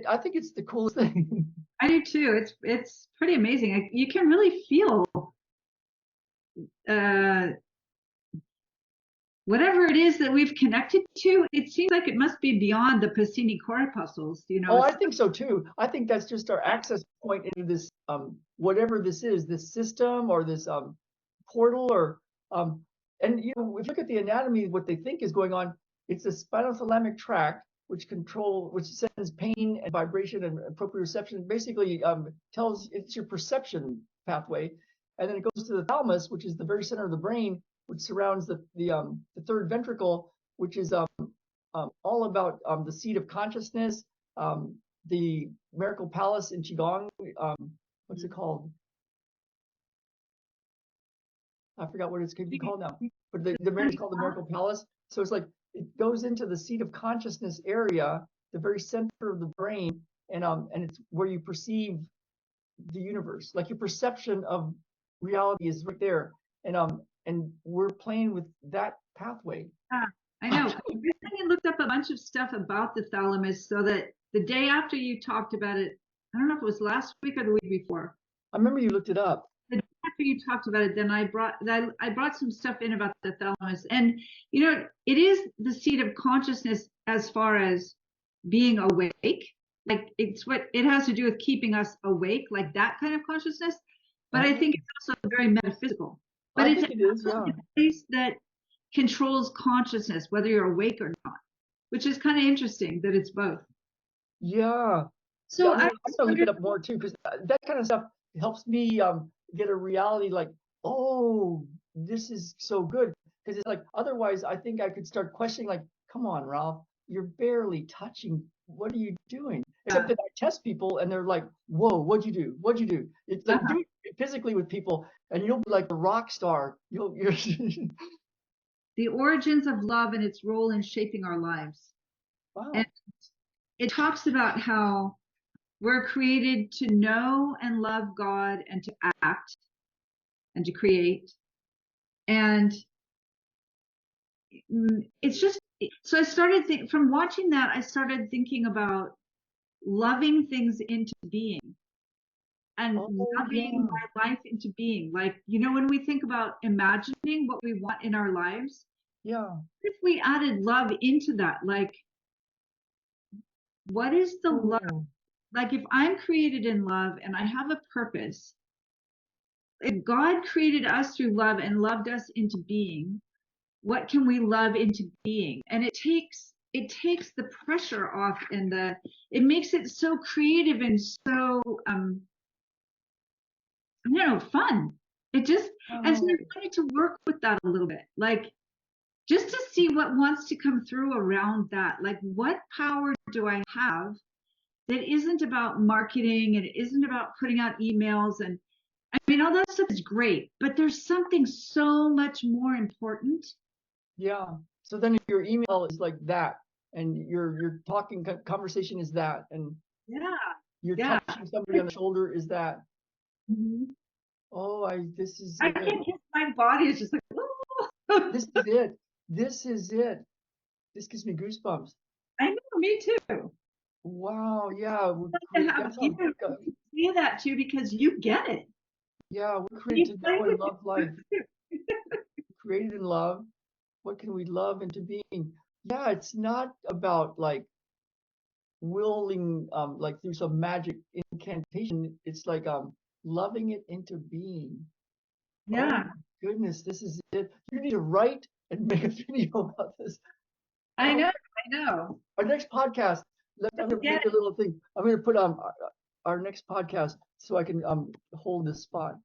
I think it's the coolest thing. I do too. It's pretty amazing. You can really feel uh, whatever it is that we've connected to. It seems like it must be beyond the Pacini corpuscles. Oh, I It's think so too. I think that's just our access point into this whatever this is, this system or this portal or um and if you look at the anatomy, what they think is going on, it's a spinothalamic tract which sends pain and vibration and proprioception, basically tells it's your perception pathway, and then it goes to the thalamus, which is the very center of the brain, which surrounds the third ventricle, which is all about the seat of consciousness, um, the Miracle Palace in Qigong. What's it called? I forgot what it's going to be called now. But it's called the Miracle Palace. So it's like it goes into the seat of consciousness area, the very center of the brain, and it's where you perceive the universe. Like your perception of reality is right there, and we're playing with that pathway. yeah, I know. I looked up a bunch of stuff about the thalamus so that the day after you talked about it, I don't know if it was last week or the week before. I remember you looked it up. The day after you talked about it, then I brought some stuff in about the thalamus, and it is the seat of consciousness as far as being awake. Like it's what it has to do with keeping us awake, like that kind of consciousness. But I think it's also very metaphysical. But I it's think it is, yeah. a place that controls consciousness, whether you're awake or not, which is kind of interesting that it's both. Yeah. So I'm gonna look it up more too, because that kind of stuff helps me get a reality like, oh, this is so good. Because it's like otherwise, I think I could start questioning like, come on, Ralph, you're barely touching. What are you doing? Except that I test people and they're like, whoa, what'd you do? What'd you do? It's like do it physically with people, and you'll be like the rock star. You're the origins of love and its role in shaping our lives. wow. And it talks about how we're created to know and love God and to act and to create. And it's just, so I started from watching that, I started thinking about loving things into being and loving my life into being. Like, when we think about imagining what we want in our lives, Yeah. if we added love into that, like, what is the love? Like, if I'm created in love and I have a purpose, if God created us through love and loved us into being, what can we love into being? And it takes the pressure off, and it makes it so creative and so fun. It just, and so I wanted to work with that a little bit, like just to see what wants to come through around that. Like, what power do I have that isn't about marketing and it isn't about putting out emails? And I mean, all that stuff is great, but there's something so much more important. Yeah. So then your email is like that, and your talking conversation is that, and you're touching somebody on the shoulder is that. Oh, this is I it. can't kiss my body. It's just like, This is it. This is it. This gives me goosebumps. I know, me too. Wow. Yeah. That's you say that too, because you get it. Yeah, we're created to know and love life. Created in love. What can we love into being? Yeah, it's not about like willing like through some magic incantation. It's like loving it into being. Oh Yeah. my goodness, this is it. You need to write and make a video about this. I know. Our next podcast, I'm gonna make a little thing. I'm gonna put our next podcast so I can hold this spot.